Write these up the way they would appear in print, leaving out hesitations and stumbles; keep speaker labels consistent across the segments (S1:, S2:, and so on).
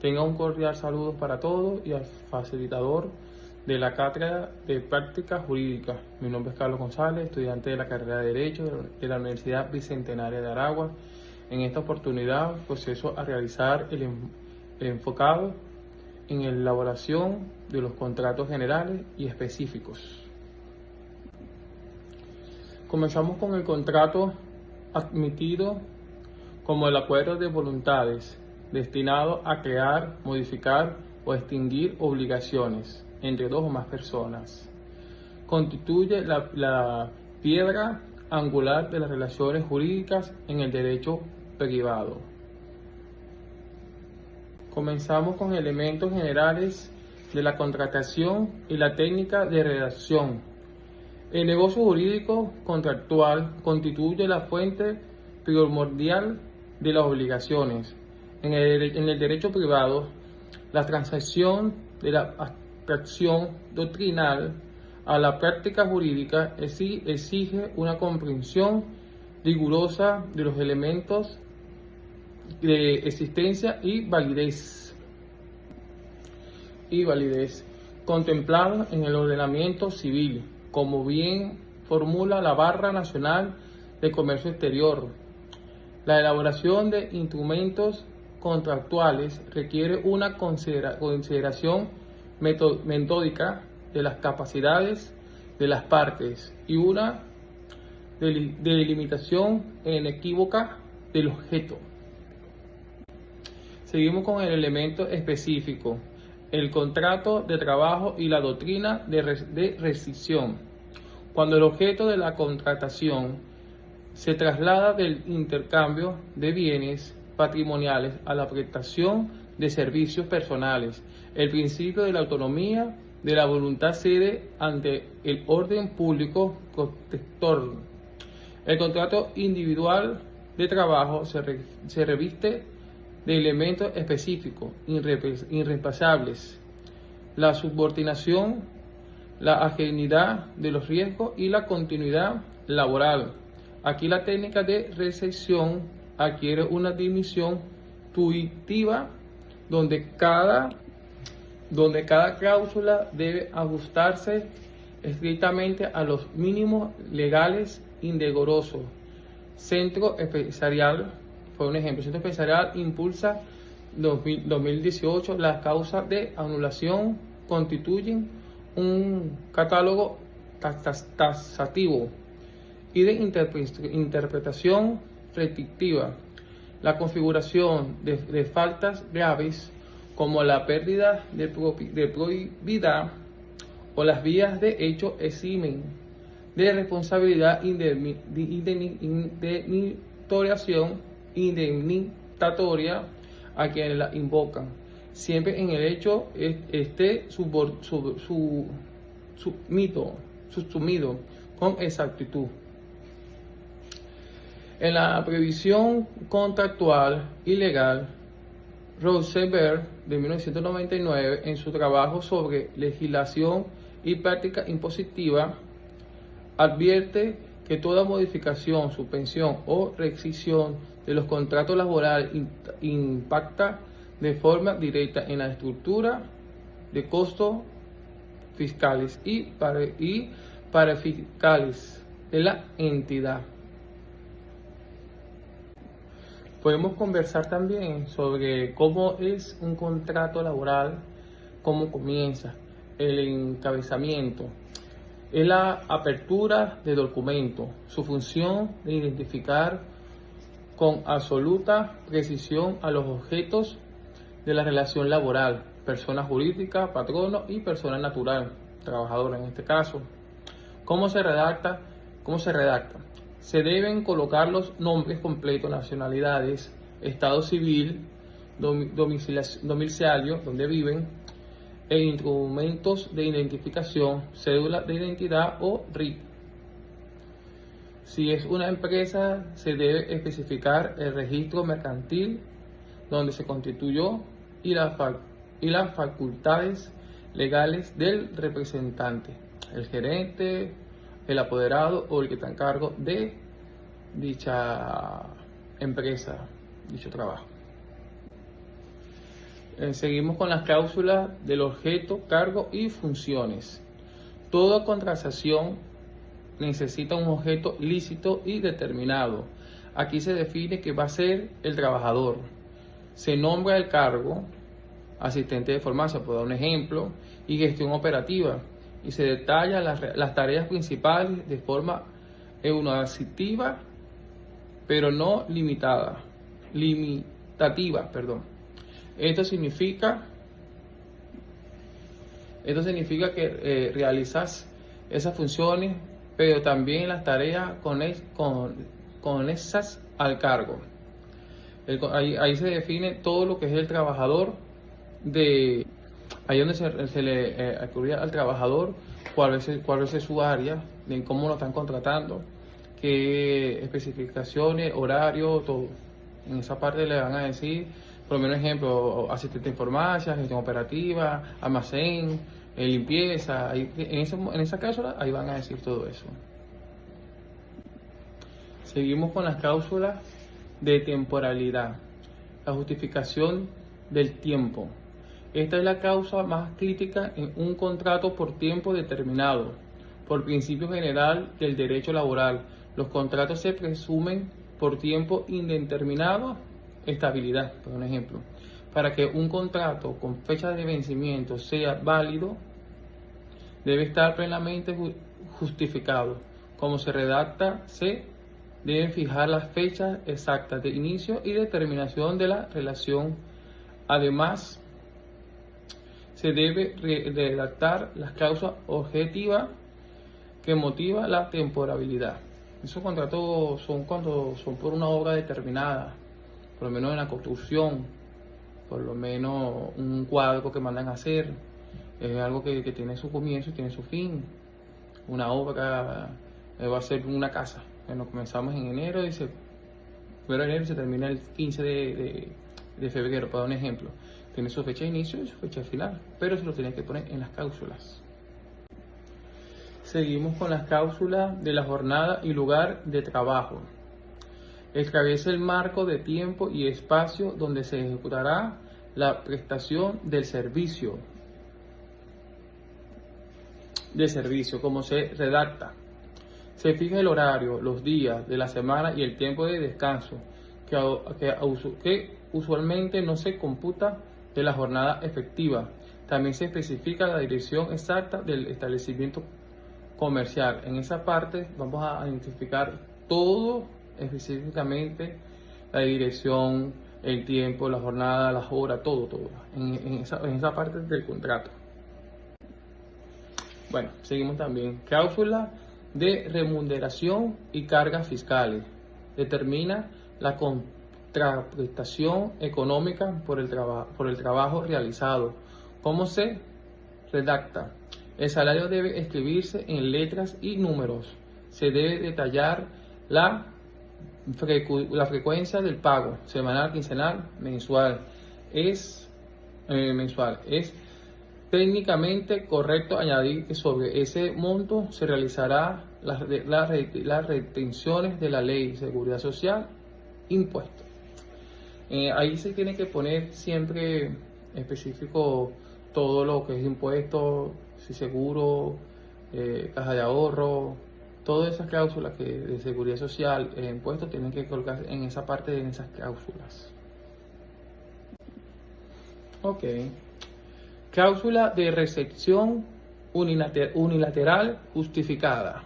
S1: Tenga un cordial saludo para todos y al facilitador de la Cátedra de Práctica Jurídica. Mi nombre es Carlos González, estudiante de la carrera de Derecho de la Universidad Bicentenaria de Aragua. En esta oportunidad proceso a realizar el enfocado en la elaboración de los contratos generales y específicos. Comenzamos con el contrato admitido como el acuerdo de voluntades destinado a crear, modificar o extinguir obligaciones entre dos o más personas. Constituye la piedra angular de las relaciones jurídicas en el derecho privado. Comenzamos con elementos generales de la contratación y la técnica de redacción. El negocio jurídico contractual constituye la fuente primordial de las obligaciones. En el derecho privado, la transacción de la abstracción doctrinal a la práctica jurídica exige una comprensión rigurosa de los elementos de existencia y validez contemplados en el ordenamiento civil, como bien formula la Barra Nacional de Comercio Exterior. La elaboración de instrumentos contractuales requiere una consideración metódica de las capacidades de las partes y una delimitación inequívoca del objeto. Seguimos con el elemento específico, el contrato de trabajo y la doctrina de rescisión. Cuando el objeto de la contratación se traslada del intercambio de bienes patrimoniales a la prestación de servicios personales, el principio de la autonomía de la voluntad cede ante el orden público protector. El contrato individual de trabajo se reviste de elementos específicos, irreemplazables: la subordinación, la ajenidad de los riesgos y la continuidad laboral. Aquí la técnica de rescisión adquiere una dimensión intuitiva donde cada cláusula debe ajustarse estrictamente a los mínimos legales indecorosos. Centro Empresarial, por un ejemplo, Centro Empresarial impulsa 2018 las causas de anulación constituyen un catálogo taxativo y de interpretación restrictiva. La configuración de faltas graves como la pérdida de probidad o las vías de hecho eximen de responsabilidad indemnitatoria a quienes la invocan, siempre en el hecho esté sumido con exactitud. En la previsión contractual y legal, Rosenberg, de 1999, en su trabajo sobre legislación y práctica impositiva, advierte que toda modificación, suspensión o rescisión de los contratos laborales impacta de forma directa en la estructura de costos fiscales y parafiscales de la entidad. Podemos conversar también sobre cómo es un contrato laboral, cómo comienza, el encabezamiento, es la apertura de documento, su función de identificar con absoluta precisión a los objetos de la relación laboral, persona jurídica, patrono y persona natural, trabajadora en este caso. ¿Cómo se redacta? Se deben colocar los nombres completos, nacionalidades, estado civil, domiciliario, donde viven, e instrumentos de identificación, cédula de identidad o RIT. Si es una empresa, se debe especificar el registro mercantil donde se constituyó y las facultades legales del representante, el gerente, el apoderado o el que está en cargo de dicha empresa, dicho trabajo. Seguimos con las cláusulas del objeto, cargo y funciones. Toda contratación necesita un objeto lícito y determinado. Aquí se define que va a ser el trabajador. Se nombra el cargo, asistente de farmacia, por dar un ejemplo, y gestión operativa. Y se detalla las tareas principales de forma enunciativa, pero no limitativa. Esto significa que realizas esas funciones, pero también las tareas conexas al cargo. Ahí se define todo lo que es el trabajador, ahí donde se le acude al trabajador cuál es su área, de cómo lo están contratando, qué especificaciones, horario, todo. En esa parte le van a decir, por lo menos ejemplo, asistente de farmacia, gestión operativa, almacén, limpieza. En esa cláusula ahí van a decir todo eso. Seguimos con las cláusulas de temporalidad. La justificación del tiempo. Esta es la causa más crítica en un contrato por tiempo determinado. Por principio general del derecho laboral, los contratos se presumen por tiempo indeterminado, estabilidad, por un ejemplo. Para que un contrato con fecha de vencimiento sea válido, debe estar plenamente justificado. Como se redacta, se deben fijar las fechas exactas de inicio y de terminación de la relación. Además, se debe redactar las causas objetivas que motiva la temporalidad. Esos contratos son cuando son por una obra determinada, por lo menos en la construcción, por lo menos un cuadro que mandan a hacer, es algo que tiene su comienzo y tiene su fin. Una obra va a ser una casa. Bueno, comenzamos en enero y primero de enero y se termina el 15 de febrero, para dar un ejemplo. Tiene su fecha de inicio y su fecha final, pero se lo tienen que poner en las cláusulas. Seguimos con las cláusulas de la jornada y lugar de trabajo. Establece el marco de tiempo y espacio donde se ejecutará la prestación del servicio. Como se redacta. Se fija el horario, los días de la semana y el tiempo de descanso, que usualmente no se computa de la jornada efectiva. También se especifica la dirección exacta del establecimiento comercial. En esa parte vamos a identificar todo específicamente, la dirección, el tiempo, la jornada, las horas, todo en esa parte del contrato. Bueno, seguimos también. Cláusula de remuneración y cargas fiscales. Determina la contraprestación económica por el trabajo realizado. ¿Cómo se redacta? El salario debe escribirse en letras y números. Se debe detallar la frecuencia del pago, semanal, quincenal, mensual. Es técnicamente correcto añadir que sobre ese monto se realizará las retenciones de la ley de seguridad social, impuestos. Ahí se tiene que poner siempre específico todo lo que es impuestos, si seguro, caja de ahorro, todas esas cláusulas que de seguridad social e impuestos tienen que colocarse en esa parte, en esas cláusulas. Ok. Cláusula de recepción unilateral justificada.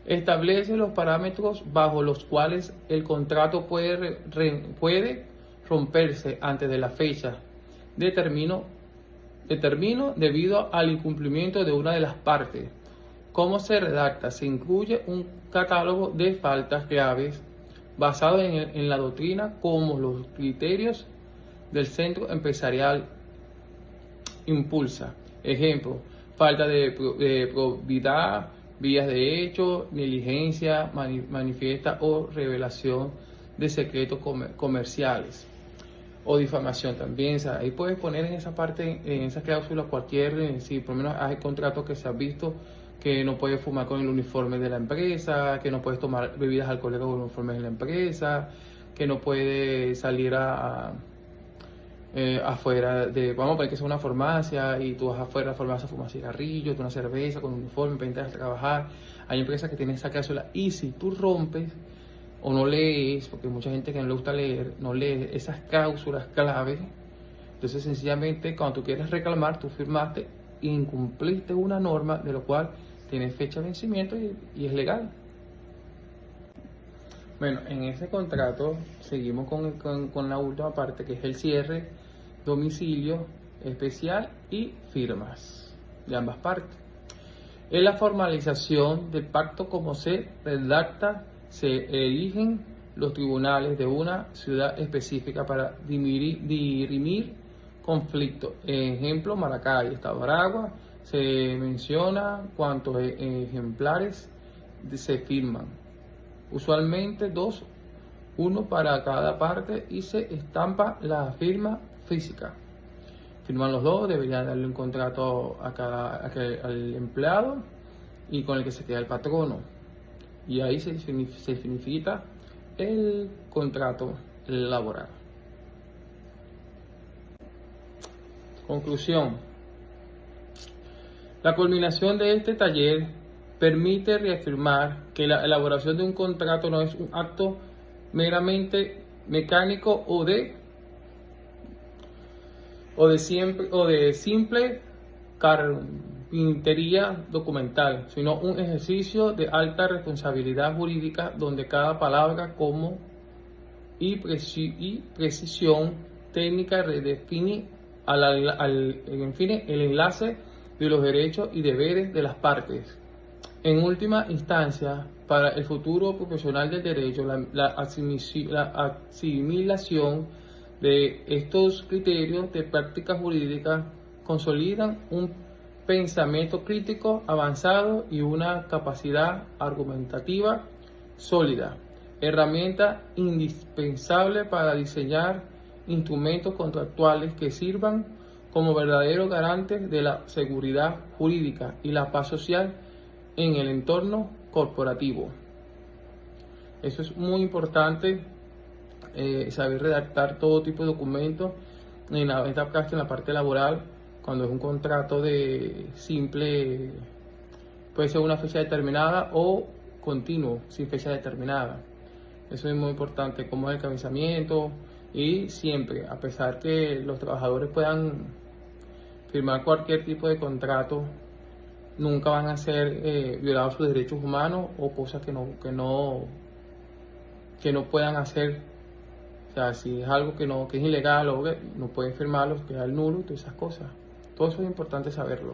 S1: Establece los parámetros bajo los cuales el contrato puede romperse antes de la fecha de término debido al incumplimiento de una de las partes. ¿Cómo se redacta? Se incluye un catálogo de faltas graves basado en la doctrina como los criterios del centro empresarial impulsa. Ejemplo, falta de probidad, vías de hecho, negligencia manifiesta o revelación de secretos comerciales o difamación también. O sea, ahí puedes poner en esa parte, en esa cláusula cualquier, si por lo menos hay contratos que se han visto que no puedes fumar con el uniforme de la empresa, que no puedes tomar bebidas alcohólicas con el uniforme de la empresa, que no puedes salir afuera vamos a poner que es una farmacia y tú vas afuera de la farmacia a fumar cigarrillos, una cerveza con un uniforme para entrar a trabajar. Hay empresas que tienen esa cláusula y si tú rompes o no lees, porque mucha gente que no le gusta leer, no lee esas cláusulas claves, entonces sencillamente cuando tú quieres reclamar, tú firmaste e incumpliste una norma de lo cual tiene fecha de vencimiento y es legal. Bueno, en ese contrato seguimos con la última parte, que es el cierre, domicilio especial y firmas de ambas partes. Es la formalización del pacto como se redacta, se eligen los tribunales de una ciudad específica para dirimir conflictos. Ejemplo, Maracay, Estado de Aragua, se menciona cuántos ejemplares se firman. Usualmente dos, uno para cada parte y se estampa la firma física. Firman los dos, deberían darle un contrato al empleado y con el que se queda el patrono. Y ahí se significa el contrato laboral. Conclusión. La culminación de este taller permite reafirmar que la elaboración de un contrato no es un acto meramente mecánico o de simple carpintería documental, sino un ejercicio de alta responsabilidad jurídica donde cada palabra y precisión técnica redefine el enlace de los derechos y deberes de las partes. En última instancia, para el futuro profesional del derecho, la asimilación de estos criterios de práctica jurídica consolidan un pensamiento crítico avanzado y una capacidad argumentativa sólida, herramienta indispensable para diseñar instrumentos contractuales que sirvan como verdaderos garantes de la seguridad jurídica y la paz social en el entorno corporativo. Eso es muy importante, saber redactar todo tipo de documentos en la parte laboral. Cuando es un contrato de simple, puede ser una fecha determinada o continuo sin fecha determinada. Eso es muy importante, como el encabezamiento, y siempre, a pesar que los trabajadores puedan firmar cualquier tipo de contrato, nunca van a ser violados sus derechos humanos o cosas que no puedan hacer. O sea, si es algo que es ilegal o que no pueden firmarlo, queda nulo y todas esas cosas. Todo eso es importante saberlo.